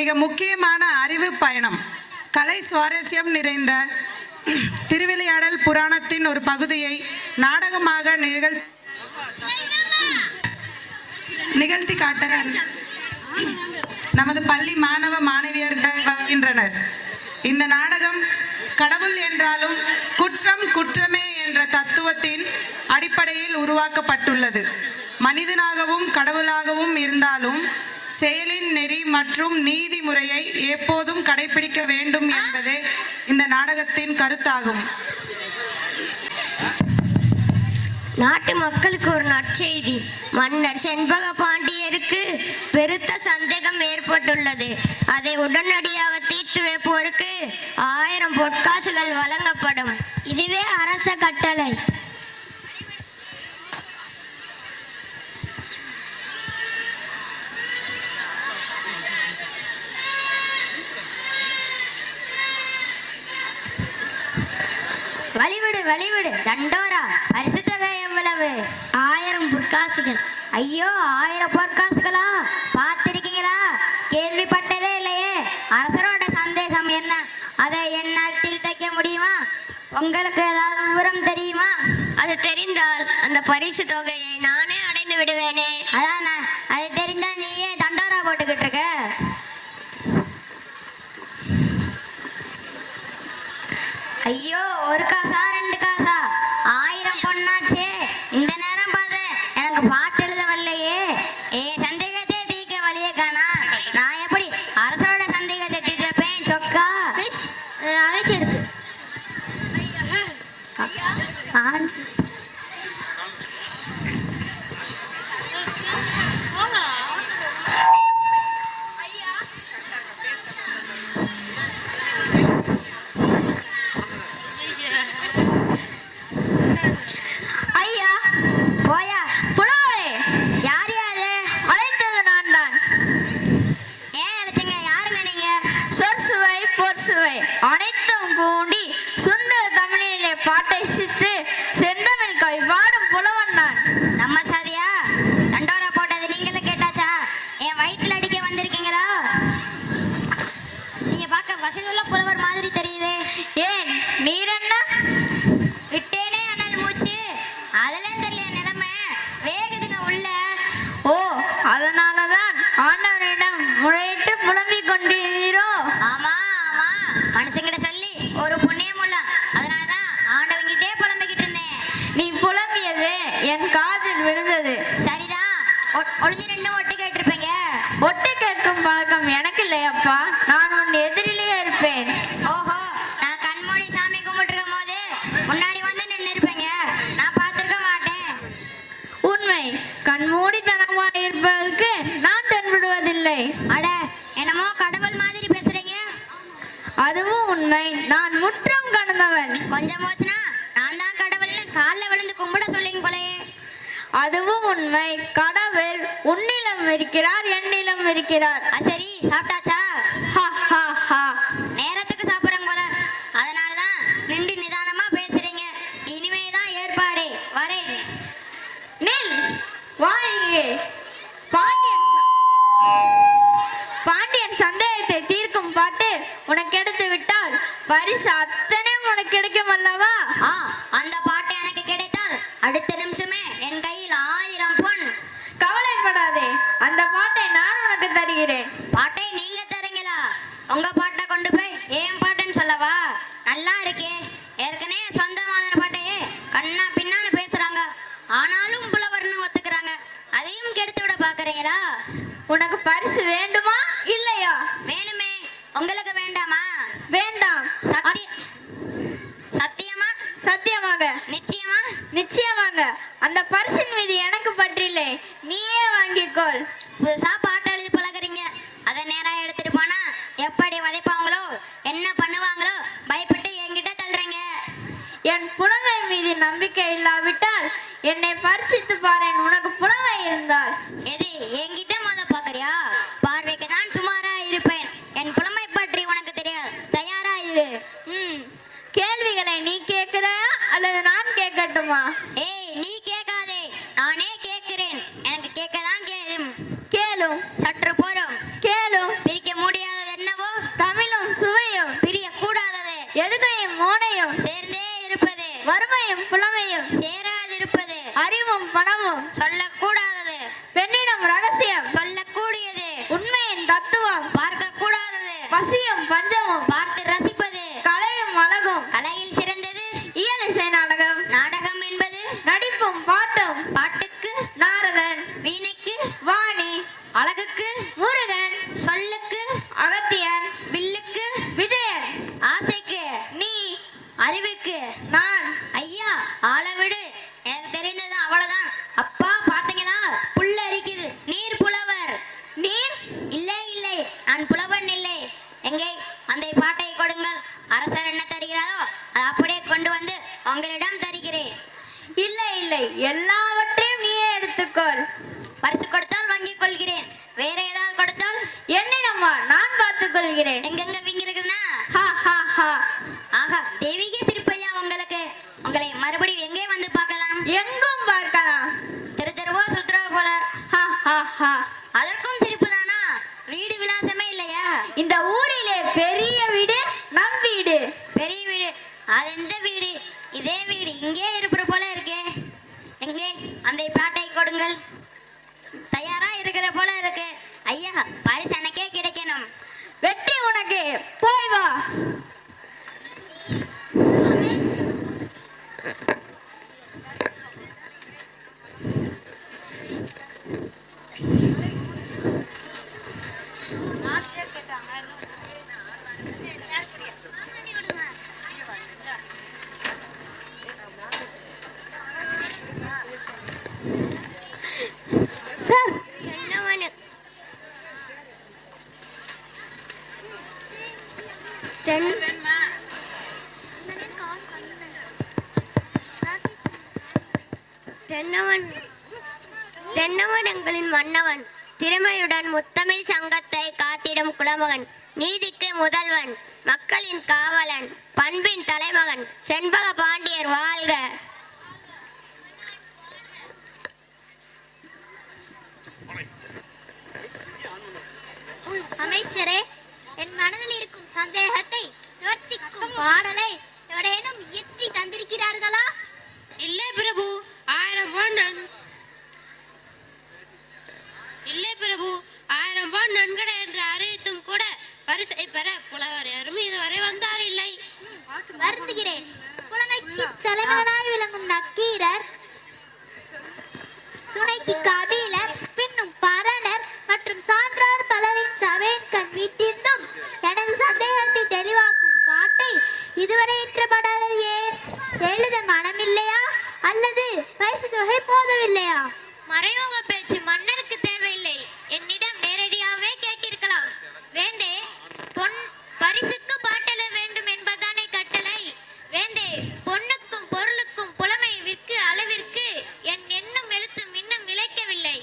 மிக முக்கியமான அறிவு பயணம். கலை சுவாரஸ்யம் நிறைந்த திருவிளையாடல் புராணத்தின் ஒரு பகுதியை நாடகமாக நிகழ்த்தி காட்ட நமது பள்ளி மாணவ மாணவியர்கள் வருகின்றனர். இந்த நாடகம் கடவுள் என்றாலும் குற்றம் குற்றமே என்ற தத்துவத்தின் அடிப்படையில் உருவாக்கப்பட்டுள்ளது. மனிதனாகவும் கடவுளாகவும் இருந்தாலும் செயலின் நெறி மற்றும் நீதி முறையை எப்போதும் கடைபிடிக்க வேண்டும் என்பதே இந்த நாடகத்தின் கருத்தாகும். நாட்டு மக்களுக்கு ஒரு நற்செய்தி. மன்னர் செண்பக பாண்டியருக்கு பெருத்த சந்தேகம் ஏற்பட்டுள்ளது. அதை உடனடியாக தீர்த்து வைப்போருக்கு 1000 பொற்காசுகள் வழங்கப்படும். இதுவே அரச கட்டளை. வழிவிடு வழிவிடு. தண்டோரா, பரிசு தொகை எவ்வளவு? 1000 பொற்காசுகள். ஐயோ, 1000 பொற்காசுகளா? பார்த்திருக்கீங்களா? கேள்விப்பட்டதே இல்லையே. அரசரோட சந்தேகம் என்ன? அதை என்னால் தீர்க்க முடியுமா? உங்களுக்கு ஏதாவது விவரம் தெரியுமா? அது தெரிந்தால் அந்த பரிசு தொகையை நானே அடைந்து விடுவேனே. அதான், அது தெரிந்தால் நீயே தண்டோரா போட்டுக்கிட்டு இருக்க. ஐயோ, 1 காசா 2 காசா? 1000 பொண்ணாச்சே. இந்த நேரம் பார்த்து எனக்கு பாட்டு எழுத வரலையே. சந்தேகத்தை தீர்க்க வழியே காணா. நான் எப்படி அரசோட சந்தேகத்தை தீர்ப்பேன்? சொக்கா அமைச்சிருக்கு. அனைத்தும் கூண்டி சுந்தர தமிழிலே பாட்டை சித்து செந்தமிழ் கவி பாடும் புலவன் நான். நம்ம சாதியா? தண்டோரா போட்டது நீங்களும் கேட்டாச்சா? என் வயிற்றுல அடிக்க வந்திருக்கீங்களா? நீங்க பார்க்க வசதியுள்ள புலவர் மாதிரி தெரியுது. ஏன் நீர் என்ன விட்டேனே அனல் மூச்சு. அதுல தெரியல நிலைமை வேகுதுங்க உள்ள. ஓ, அதனாலதான் ஆண்டவனிடம் முறையிட்டு புலம்பிக் கொண்டீரோ? ஆமா, மனுஷங்கிட்ட சொல்லி ஒரு புண்ணியம் உள்ள. அதனாலதான் ஆண்டவங்கிட்டே புலம்பிக்கிட்டு இருந்தேன். நீ புலம்பியது என் காதில் விழுந்தது. சரிதான், ஒளிஞ்சு 2 ஒட்டு கேட்டிருப்பீங்க. ஒட்டு கேட்கும் பழக்கம் எனக்கு இல்லையப்பா. நான் உன் எதிரிலேயே இருப்பேன். ஓஹோ, நான் கண்மூடி சாமி கும்பிட்டுருக்கும் போது முன்னாடி வந்து நின்று இருப்பீங்க. நான் பார்த்திருக்க மாட்டேன். உண்மை, கண்மூடித்தனமா இருப்பதற்கு நான் தென்படுவதில்லை. அட, என்னமோ கடவுள் மாதிரி பேசுறீங்க. அதுவும் உண்மை. நான் முற்றம் கடந்தவன். கொஞ்சம் போச்சுனா நான் தான் கடவுள்னு காலில் விழுந்து கும்பிட சொல்லிங்க போலயே. அதுவும் உண்மை. கடவுள் உன்னிலம் இருக்கிறார், என்னிலம் இருக்கிறார். சரி, சாப்பிட்டாச்சா? நேரத்துக்கு சாப்பிடுறேங்க போல. அதனாலதான் நின்று நிதானமா பேசுறீங்க. இனிமேதான் ஏற்பாடு. வரேன். நில், வாங்கே. பாண்டியன் சந்தேகத்தை தீர்க்கும் பாட்டு உனக்கு எடுத்து விட்டால் பரிசு அத்தனையும் உனக்கு கிடைக்கும் அல்லவா? அந்த பாட்டு எனக்கு கிடைத்தால் அடுத்த நிமிஷமே என் கையில் 1000 பொன். கவலைப்படாதே, அந்த பாட்டை நான் உனக்கு தருகிறேன். பாட்டை நீங்க தரீங்களா? உங்க பாட்டை கொண்டு போய் ஏன் பாட்டுன்னு சொல்லவா? நல்லா இருக்கே. ஏற்கனவே சொந்தமான பாட்டையே கண்ணா பின்னான்னு பேசுறாங்க. ஆனாலும் புலவர்னு ஒத்துக்கிறாங்க. அதையும் கெடுத்து விட பாக்குறீங்களா? உனக்கு பரிசு வேண்டுமா இல்லையா? வேணுமே. உங்களுக்கு வேண்டாமா? வேண்டாம். சத்தியமா? சத்தியமாக. நிச்சயமா? நிச்சயமாக. அந்த பரிசின் மீது எனக்கு பற்றில்லை. நீயே வாங்கிக்கொள். புதுசா பாட்டு எழுதி பழகுறீங்க. அதை நேரா எடுத்துட்டு போனா எப்படி வதைப்பாங்களோ, என்ன பண்ணுவாங்களோ பயப்பட்டு என்கிட்ட தள்ளுறீங்க. என் புலமை மீது நம்பிக்கை இல்லாவிட்டால் என்னை பரிசித்து பாரேன். உனக்கு புலமை இருந்தால். எது என்கிட்ட மொத பாக்குறியா? பார்வைக்கு தான் சுமாரா இருப்பேன். என் புலமை பற்றி உனக்கு தெரியாது. தயாரா இரு. கேள்விகளை நீ கேட்கிறாயா அல்லது நான் கேட்கட்டுமா? ஏய், நீ கேட்காதே, நானே கேட்கிறேன். எனக்கு கேட்கதான் கேளும். சற்று போறோம். கேளும். பிரிக்க முடியாத வறுமையும் புலமையும் சேராதிருப்பது அறிவும் பணமும் சொல்லக்கூடாதது பெண்ணிடம் ரகசியம் சொல்லக்கூடியது உண்மையின் தத்துவம் பார்க்க கூடாதது பசியும் பஞ்சமும் பார்த்து ரசிப்பது கலையும் அழகும் கலையில் சிறந்தது இயலிசை நாடகம் நாடகம் என்பது நடிப்பும் பாட்டும் பாட்டுக்கு நாரதன் வீணைக்கு வாணி அழகுக்கு முருகன் சொல்லுக்கு அகத்தியன் வில்லுக்கு விஜயன் ஆசைக்கு நீ அறிவுக்கு நான் ஐயா ஆளை விடு எனக்கு தெரிந்தது அவ்வளவுதான் அப்பா பாத்தீங்களா புல்ல அரிக்குது நீர் புலவர் நீர் இல்லை இல்லை நான் புலவன் இல்லை எங்கே அந்த பாட்டை கொடுங்கள் அரசர் என்ன தருகிறாரோ அதை அப்படியே கொண்டு வந்து உங்களிடம் தருகிறேன் இல்லை இல்லை எல்லாவற்றையும் நீயே எடுத்துக்கொள் பரிசு கொடுத்தால் வாங்கிக் கொள்கிறேன் வேற ஏதாவது கொடுத்தால் என்னிடம் வா நான் பார்த்துக் கொள்கிறேன் எங்கெங்க வீங்கி இருக்குதுன்னா ஹா ஹா ஹா ஆஹா தெய்வீக சிரிப்பையா உங்களுக்கு உங்களை மறுபடியும் எங்கே வந்து பார்க்கலாம் எங்கும் பார்க்கலாம் தெரு தெருவோ சுற்றுவோ போல ஹா ஹா ஹா அதற்கும் சிரிப்பு தானா வீடு விலாசமே இல்லையா இந்த ஊரிலே பெரிய வீடு நம் வீடு பெரிய வீடு அது எந்த வீடு இதே வீடு இங்கே இருப்புற போல இருக்கே எங்கே அந்த பாட்டை கொடுங்கள் தயாரா இருக்கிற போல இருக்கு ஐயா பரிசு எனக்கே கிடைக்கணும் வெற்றி உனக்கு போய் வா சார் தென்னவன் எங்களின் மன்னவன் திறமையுடன் முத்தமிழ் சங்கத்தை காத்திடும் குலமகன் நீதிக்கு முதல்வன் மக்களின் காவலன் பண்பின் தலைமகன் செண்பக பாண்டியர் வாழ்க அமைச்சரே, என் மனதில் இருக்கும் சந்தேகத்தை நிவர்த்திக்கும் பாடலை எவரேனும் இயற்றி தந்திருக்கிறார்களா? இல்லை பிரபு 1000 பொன் நன்கொடை என்று அறிவித்தும் கூட பரிசை பெற புலவர் யாரும் இதுவரை வந்தார் இல்லை வருந்துகிறேன். புலமைக்கு தலைவனாய் விளங்கும் நக்கீரர், துணைக்கு கபிலர், பின்னும் பரணர் மற்றும் சான்றோர் பலரின் சபையின் கண் வீட்டிருந்தும் எனது சந்தேகத்தை தெளிவாக்கும் பாட்டை இதுவரை இயற்றப்படாதது ஏன்? எழுத மனமில்லையா அல்லது பரிசு தொகை போதவில்லையா? மறைமுக பேச்சு மன்னருக்கு தேவையில்லை, என்னிடம் நேரடியாகவே கேட்டிருக்கலாம். வேந்தே, பரிசுக்கு பாட்டெழ வேண்டும் என்பதானே கட்டளை. வேந்தே, பொன்னுக்கும் பொருளுக்கும் புலமை விற்கு அளவிற்கு என் எண்ணும் எழுத்தும் இன்னும் விளைக்கவில்லை.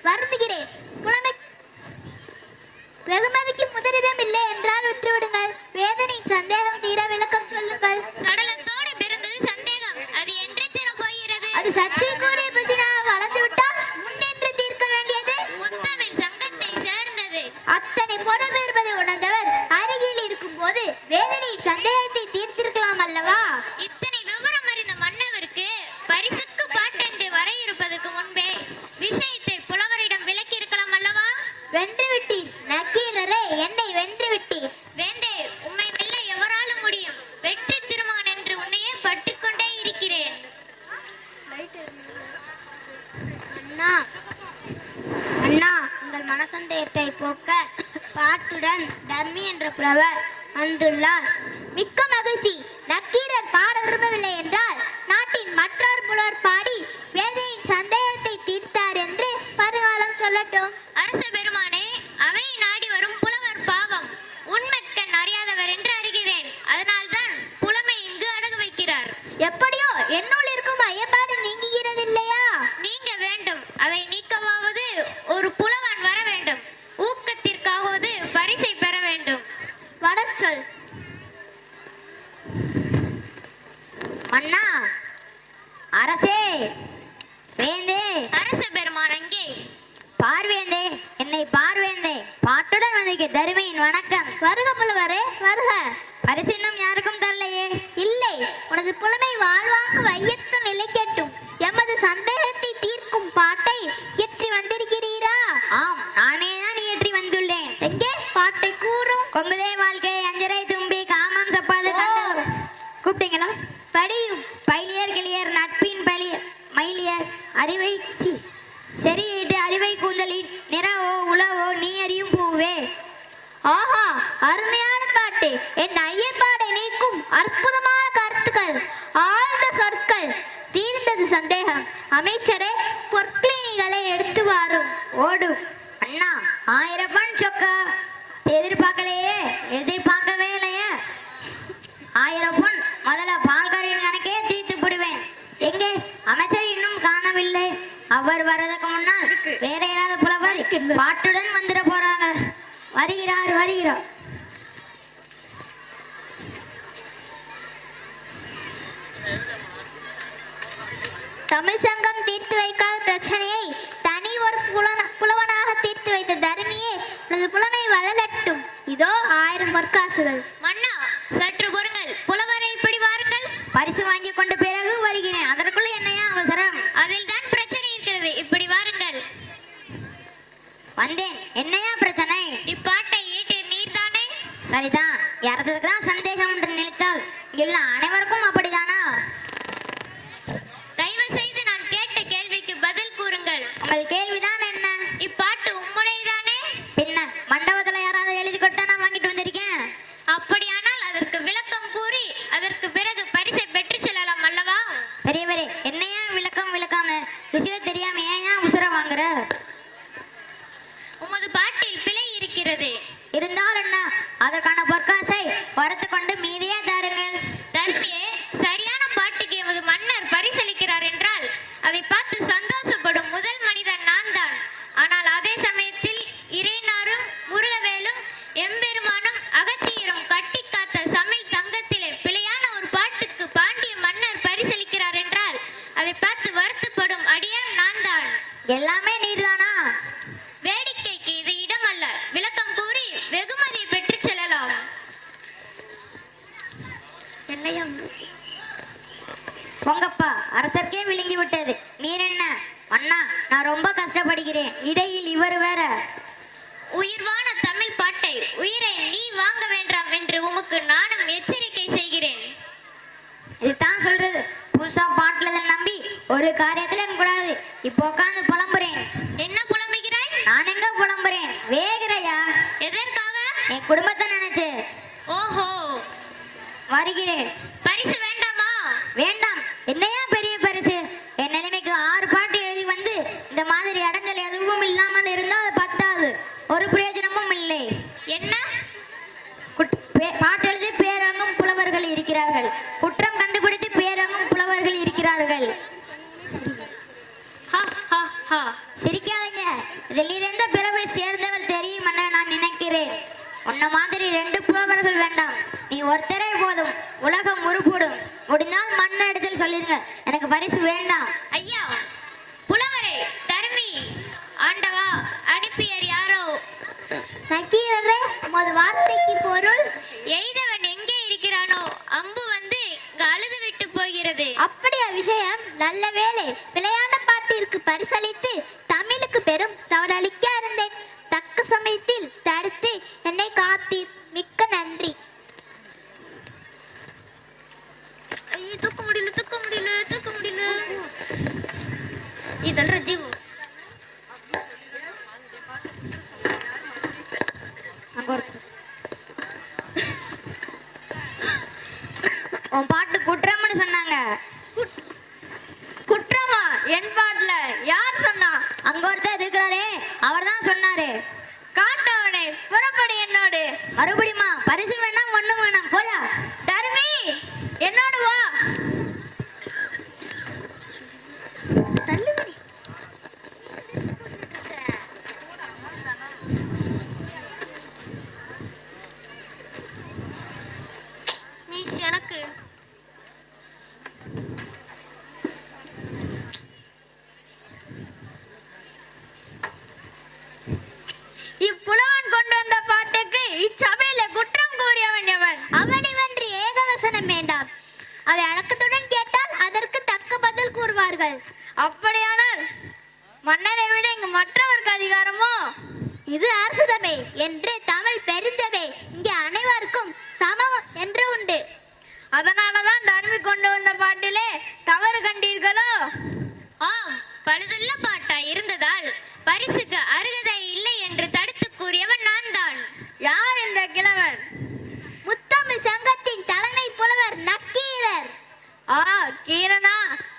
வருந்துகிறேன். புலமை வெகுமதிக்கு முதலிடம் இல்லை என்றால் விட்டுவிடுங்கள். வேதனையின் சந்தேகம் தீர விளக்கம் சொல்லுங்கள். சடலத்தோடு பிறந்தது சந்தேகம், அது என்றே தீரப் போகிறது. அது சர்ச்சைக்குரிய பிரச்சனையாக வளர்ந்து விட்டால் முன்னென்று தீர்க்க வேண்டியது முத்தமிழ் சங்கத்தை சேர்ந்தது. அத்தனை பொறுப்பு இருப்பதை உணர்ந்தவர் அருகில் இருக்கும் போது வேதனையின் சந்தேகத்தை தீர்த்திருக்கலாம் அல்லவா? இத்தனை விவரம் அறிந்த மன்னவருக்கு பரிசுக்கு பாட்டென்று வரையிருப்பதற்கு முன்பே விஷயத்தை புலவரிடம் விளக்கி இருக்கலாம் அல்லவா? வென்று விட்டீர் நக்கீரரே, என்னை வென்று விட்டீர். வேந்தே, உம்மை வெல்ல எவராலும் முடியும். வெற்றி திருமகன் என்று உன்னையே பட்டுக்கொண்டே இருக்கிறேன். அண்ணா அண்ணா உங்கள் மனசந்தேகத்தை போக்க பாட்டுடன் தர்மி என்ற புலவர் வந்துள்ளார். மிக்க மகிழ்ச்சி. நக்கீரர் பாட விரும்பவில்லை என்றால் நாட்டின் மற்றொரு புலவர் பாடி வேதையின் சந்தேகத்தை தீர்த்தார் என்று பருகாலம் சொல்லட்டும். அரச பெருமானே, அவை நாடி வரும் புலவர் பாவம். உண்மைக்கண் அறியாதவர் என்று அறிகிறேன். அதனால்தான் புலமை இங்கு அடகு வைக்கிறார். எப்படியோ என்னுள் இருக்கும் ஐயப்பாடு நீங்குகிறது இல்லையா? நீங்க வேண்டும். அதை நீக்கவாவது ஒரு புலவன் வர வேண்டும். ஊக்கத்திற்காவது பரிசை பெற வேண்டும். வடச்சொல். அண்ணா, அரசே, வேந்தே, அரச பெருமான் அங்கே. பார்வேந்தே, என்னை பார்வேந்தே, பாட்டுடன் வந்திருக்க தருமையின் வணக்கம். வருக புலவரே, வருக. பரிசு இன்னும் யாருக்கும் தரலையே. இல்லை, உனது புலமை வாழ்வாங்கு வையத்து நிலைக்கட்டும். எமது சந்தேகத்தை தீர்க்கும் பாட்டை இயற்றி வந்திருக்கிறீரா? ஆம், நானே தான் இயற்றி வந்துள்ளேன். எங்கே பாட்டை கூறும். கொங்குதே வாழ்க்கை அஞ்சரை தும்பி காமம் சப்பாது கண்டது. கூப்பிட்டீங்களா? படியும். பைலியர் கிளியர் நட்பின் மயிலியர் அறிவை செறியிட்டு அறிவை கூந்தலின் நிறவோ உளவோ நீ அறியும் பூவே. ஆஹா, அருமையான பாட்டு. என் ஐயப்பாடை நீக்கும் அற்புதமான கருத்துக்கள், ஆழ்ந்த சொற்கள். தீர்ந்தது சந்தேகம். அமைச்சரே, பொற்கிளினிகளை எடுத்து வாரும். ஓடும் அண்ணா, 1000 பண் சொக்கா. எதிர்பார்க்கலையே, எதிர்பார்க்கவே இல்லையே. 1000 பொன் முதல்ல பால்காரின் கணக்கே தீர்த்து விடுவேன். எங்கே அமைச்சர் இன்னும் காணவில்லை. அவர் வர்றதுக்கு முன்னால் வேற யாராவது புலவர் பாட்டுடன் வந்துட போறாங்க. வருகிறார் வருகிறார். தமிழ் சங்கம் தீர்த்து வைக்காத பிரச்சனையை தனி ஒரு புலவனாக தீர்த்து வைத்த தருமியே, உனது புலமை வளரட்டும். இதோ 1000 பொற்காசுகள். மன்னா, சற்று பொறுங்கள். புலவரை இப்படி வாருங்கள். பரிசு வாங்கி கொண்ட பிறகு வருகிறேன். அதற்குள்ள என்னையா அவசரம்? அதில் தான் பிரச்சனை இருக்கிறது. இப்படி வாருங்கள். வந்தேன். என்னையா பிரச்சனை? இப்பாட்டை ஏற்றீர் நீர்தானே? சரிதான். அரசுக்கு தான் சந்தேகம் என்று நினைத்தால் எல்லா அனைவருக்கும் அப்படிதானா? தயவு செய்து நான் கேட்ட கேள்விக்கு பதில் கூறுங்கள். உங்கள் கேள்விதான் என்ன? இப்பாட்டு உம்முடையதானே? பின்ன மண்டபத்துல யாராவது எழுதி கொடுத்தா நான் வாங்கிட்டு வந்திருக்கேன். அப்படியானால் அதற்கு விளக்கம் கூறி அதற்கு பிறகு பரிசை பெற்று செல்லலாம் அல்லவா? பெரியவரே, என்னையா விளக்கம்னு விஷயம் தெரியாம ஏன் உசுர வாங்குற? உமது பாட்டில் பிழை இருக்கிறது. இருந்தால் என்ன, அதற்கான பொற்காசை வரத்து கொண்டு மீதியே தாருங்கள். தர்மியே, சரியான பாட்டுக்கு எமது மன்னர் பரிசளிக்கிறார் என்றால் அதை பார்த்து சந்தோஷப்படும் முதல் மனிதன் நான் தான். ஆனால் அதே சமயத்தில் இறைநாரும் முருகவேலும் எம்பெருமானும் அகத்தியரும் கட்டி காத்த சமிழ் தங்கத்திலே பிழையான ஒரு பாட்டுக்கு பாண்டிய மன்னர் பரிசளிக்கிறார் என்றால் அதை பார்த்து வருத்தப்படும் அடியான் நான் தான். எல்லாமே நீர்தானா? வேடிக்கைக்கு இது இடமல்ல. விளக்கம் கூறி வெகுமதியை பெற்று செல்லலாம். பொங்கப்பா, அரசர்க்கே விழுங்கி விட்டது. நீர் என்ன? அண்ணா, நான் ரொம்ப கஷ்டப்படுகிறேன். இடையில் இவர் வேற. உயிர்வான தமிழ் பாட்டை உயிரை நீ வாங்க வேண்டாம் என்று உமக்கு நானும் எச்சரிக்கை செய்கிறேன். இதுதான் சொல்றது. புதுசா பாட்டுல நம்பி ஒரு காரியத்துல கூடாது. இப்போ உட்காந்து புலம்புறேன். என்ன புலம்புகிறாய்? நான் எங்க புலம்புறேன்? வேகிறையா? எதற்காக? என் குடும்பத்தை நினைச்சு. ஓஹோ, வருகிறேன். பரிசு வேண்டாமா? வேண்டாம். என்னையா பெரிய பரிசு? என் நிலைமைக்கு 6 பாட்டு எழுதி வந்து இந்த மாதிரி அடங்கல் எதுவும் இல்லாமல் இருந்தால் அது பத்தாது. ஒரு பிரயோஜனமும் இல்லை. என்ன பாட்டு எழுதி பேரங்கும் புலவர்கள் இருக்கிறார்கள். குற்றம் கண்டுபிடித்து பேரங்கும் புலவர்கள் இருக்கிறார்கள். சிரிக்காதீங்க. இதில் இருந்த பிறவை சேர்ந்தவர் தெரியும் என நான் நினைக்கிறேன். உன்ன மாதிரி 2 புலவர்கள் வேண்டாம். நீ ஒருத்தரே போதும். உலகம் உருப்படும். முடிந்தால் மண்ண இடத்தில் சொல்லிருங்க. எனக்கு பரிசு வேண்டாம். ஐயா, புலவரே, தர்மி ஆண்டவா அனுப்பியர் யாரோ? நக்கீரரே, உமது வார்த்தைக்கு பொருள்? எய்தவன் எங்கே இருக்கிறானோ அம்பு வந்து இங்கு அழுது விட்டு போகிறது. அப்படியா விஷயம்? நல்ல வேளை. பிழையான பாட்டிற்கு பரிசளித்து தமிழுக்கு பெரும் தவறளிக்க இருந்தேன். தக்க சமயத்தில் தடுத்து என்னை காத்தீர். மிக்க நன்றி. தூக்க முடியல. இதல்ற ஜீவு. உன் பாட்டு குற்றம்னு சொன்னாங்க. குற்றமா? என் பாட்டுல யார் சொன்னா? அங்க ஒருத்தர் இருக்கிறாரே, அவர் தான் சொன்னாரு. காட்டவனே, புறப்படு என்னோடு. மறுபடியுமா? பரிசு வேணாம், ஒண்ணும் வேணாம், போயா. தர்மி, என்னோடு வா. அவை அடக்கத்துடன் கேட்டால் அதற்கு தக்க பதில் கூறுவார்கள். அப்படியானால் மன்னரை விட இங்கு மற்றவருக்கு அதிகாரமோ? இது அரசுதமே என்று தமிழ் பெருந்தவே இங்கே அனைவருக்கும் சமம் என்று உண்டு. அதனாலதான் தர்மி கொண்டு வந்த பாட்டிலே தவறு கண்டீர்களோ? ஆம், பழுதுள்ள பாட்டாய் இருந்ததால் பரிசுக்கு அருகதை இல்லை என்று தடுத்து கூறியவன் நான் தான். யார் இந்த கிழவன்? முத்தமிழ் சங்கத்தின் தலைமை புலவர் நக்கீரர். கீரனா?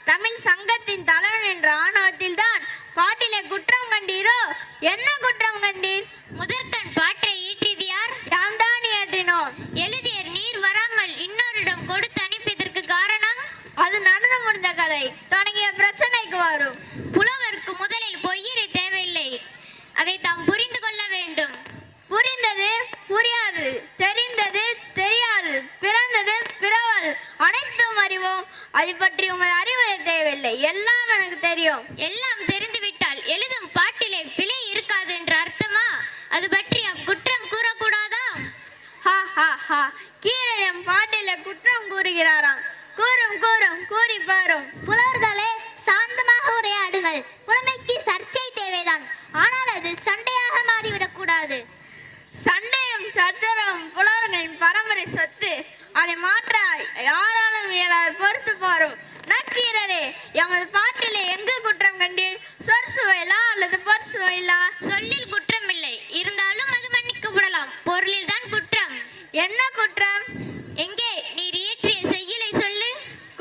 தமிழ் சங்கத்தின் தலைவன் என்ற ஆணவத்தில் தான் பாட்டிலே குற்றம் கண்டீரோ? என்ன குற்றம் கண்டீர்? முதற்கண் பாட்டை ஈற்றியது யார்? யாம் தான் இயற்றினோம். எழுதியர் நீர் வராமல் இன்னொருடம் கொடுத்து அனுப்பியதற்கு காரணம்? அது நடந்து முடிந்த கதை, தொடங்கிய பிரச்சனைக்கு வரும். புலவருக்கு முதலில் பொய்யரை தேவையில்லை, அதை தாம் புரிந்து கொள்ள வேண்டும். புரிந்தது புரியாது, தெரிந்தது தெரியாது, பிறந்தது பிறவாது, அனைத்தும் அறிவோம். அதை பற்றி உமது அறிவுரை தேவையில்லை, எல்லாம் எனக்கு தெரியும். எல்லாம் தெரிந்துவிட்டால் எழுதும் பாட்டிலே பிழை இருக்காது என்று அர்த்தமா? அது பற்றி குற்றம் கூறக்கூடாதா? ஹா ஹா ஹா, கீரன் பாட்டில குற்றம் கூறுகிறாராம். கூறும் கூறும், கூறி பாரும். புலவர்களே, சாந்தமாக உரையாடுங்கள். புலமைக்கு சர்ச்சை தேவைதான், ஆனால் அது சண்டையாக மாறிவிடக் கூடாது. சண்டையும் சச்சரவும் புலவர்களின் பரம்பரை சொத்து, அதை மாற்ற யாராலும் இயலாது. பொறுத்து பாரும். நக்கீரரே, எமது பாட்டிலே எங்கு குற்றம் கண்டீர்? சொற்சுவையிலா அல்லது பொற்சுவையிலா? சொல்லில் குற்றம் இல்லை, இருந்தாலும் அது மன்னிக்கப்படலாம். பொருளில் தான் குற்றம். என்ன குற்றம்? எங்கே நீர் இயற்றிய செய்யுளை சொல்லு.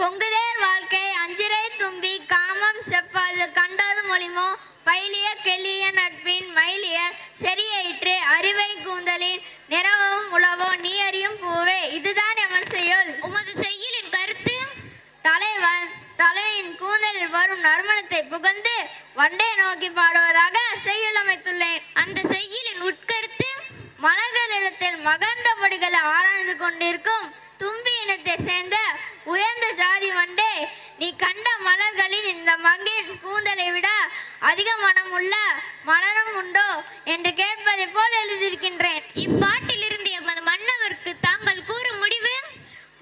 கொங்குதேர் வாழ்க்கை அஞ்சிரை தும்பி காமம் செப்பாது கண்டாது மொழிமோ பயிலிய கெல்லிய நட்பின் மயிலிய செறியிற்று அறிவை கூந்தலின் நிறவும் உளவோ நீ அறியும் பூவே. இதுதான் எமது செய்யுள். உமது செய்யுளின் கருத்து? தலைவன் தலைவியின் கூந்தலில் வரும் நறுமணத்தை புகழ்ந்து வண்டே நோக்கி பாடுவதாக செய்யுள் அமைத்துள்ளேன். அந்த செய்யுளின் உட்கருத்து? மலர்களிடத்தில் மகர்ந்த பொடிகளை ஆராய்ந்து கொண்டிருக்கும் தும்பி இனத்தை சேர்ந்த உயர்ந்த ஜாதி வண்டே, நீ கண்ட மலர்களின் இந்த மங்கின் கூந்தலை விட அதிக மனம் உள்ள மலரும் உண்டோ என்று கேட்பதை போல் எழுதியிருக்கின்றேன். இப்பாட்டிலிருந்து எமது மன்னவருக்கு தாங்கள் கூறும் முடிவு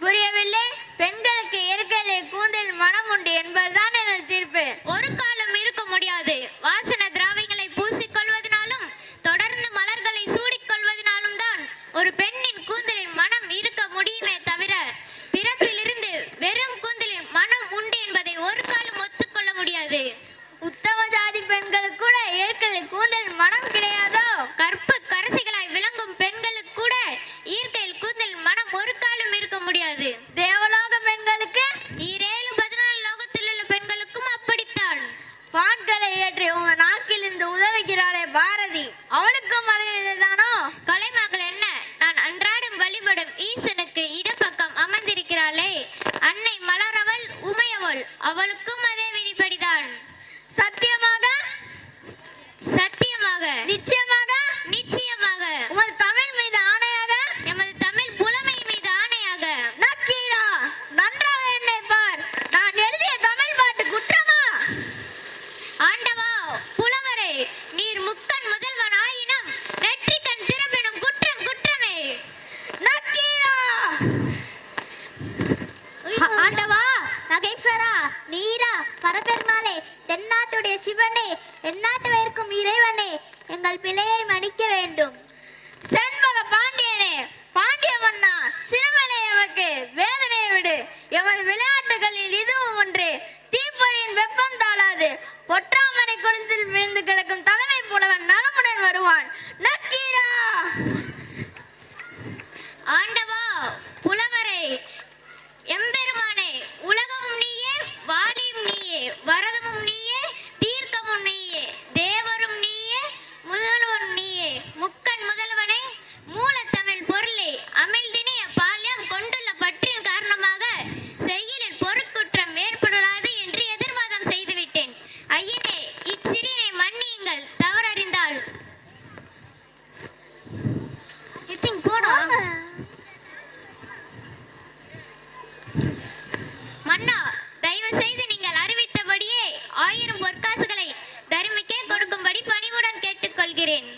புரியவில்லை. பெண்களுக்கு இயற்கையிலே கூந்தல் மனம் உண்டு என்பதுதான் எனது தீர்ப்பு. ஒரு காலம் இருக்க முடியாது. வாசன திராவிகளை பூசிக்கொள்வதனாலும் தொடர்ந்து மலர்களை சூடிக்கொள்வதனாலும் தான் ஒரு பெண்ணின் கூந்தலின் மனம் இருக்க முடியுமே தவிர பிறப்பிலிருந்து வெறும் கூந்தலின் மனம் உண்டு என்பதை ஒரு காலம் ஒத்துக்கொள்ள முடியாது. உத்தம ஜாதி பெண்களுக்கு கூட இயற்கையில் கூந்தல் மனம் கிடையாதோ? கற்பு கரசிகளாய் விளங்கும் பெண்களுக்கு கூட இயற்கையில் கூந்தல் மனம் ஒரு காலம் இருக்க முடியாது. தேவலோக பெண்களுக்கு? 14 லோகத்தில் உள்ள பெண்களுக்கும் அப்படித்தான். பாட்களை ஏற்றி உன் நாக்கில் இருந்து உதவுகிறாளே பாரதி, அவளுக்கும் மறையில்தானோ? கலைமகள் என்ன, நான் அன்றாடம் வழிபடும் ஈசனுக்கு இடப்பக்கம் அமர்ந்திருக்கிறாளே அன்னை மலரவள் உமையவள், அவளுக்கும் அதே விதிப்படிதான். சத்தியமாக? சத்தியமாக. நிச்சயமாக? நிச்சயமாக. உமது தமிழ் மீது ஆணையாக? எமது தமிழ் புலமை மீது ஆணையாக. நக்கீரா, நன்றாக என்னை பார். நான் எழுதிய தமிழ் பாட்டு குற்றமா? ஆண்டவா, புலவரே, நீர் முக்கண் முதல்வன் ஆயினும் நெற்றிக்கண் திறப்பினும் குற்றம் குற்றமே. நக்கீரா! ஆண்டவா, மகேஸ்வரா, நீரா, பரபெருமாளே, தென்னாட்டுடைய சிவனே, எந்நாட்டவர்க்கும் இறைவனே, எங்கள் பிழையை மன்னிக்க வேண்டும். செண்பக பாண்டியனே, பாண்டிய மன்னா, சிறுமலை எமக்கு வேதனை விடு. எமது விளையாட்டுகளில் இதுவும் ஒன்று. தீப்பொறியின் வெப்பம் தாழாது. பொற்றாமரை குளத்தில் விழுந்து கிடக்கும் தலைமை புலவன் நலமுடன் வருவான். நக்கீரா! ஆண்டவா, புலவரே, எம்பெருமானே, உலகமும் நீயே, வாலியும் நீயே, வரதமும் நீயே, தீர்க்கமும் நீயே, தேவரும் நீயே, முதல்வனும் நீயே, முக்கண் முதல்வனே, மூலத்தமிழ் பொருளே, அமிழ்தினிய பால்யம் கொண்டுள்ள பற்றின் காரணமாக செய்யுளில் பொருட்குற்றம் ஏற்படாது என்று எதிர்வாதம் செய்துவிட்டேன். ஐயனே, இச்சிறினை மன்னியுங்கள், தவறறிந்தால். மன்னா, தயவு செய்து நீங்கள் அறிவித்தபடியே 1000 பொற்காசுகளை தர்மிக்கே கொடுக்கும்படி பணிவுடன் கேட்டுக்கொள்கிறேன்.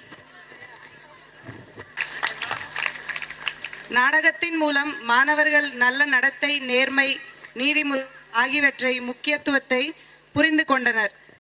நாடகத்தின் மூலம் மாணவர்கள் நல்ல நடத்தை, நேர்மை, நீதிமுறை ஆகியவற்றை முக்கியத்துவத்தை புரிந்து கொண்டனர்.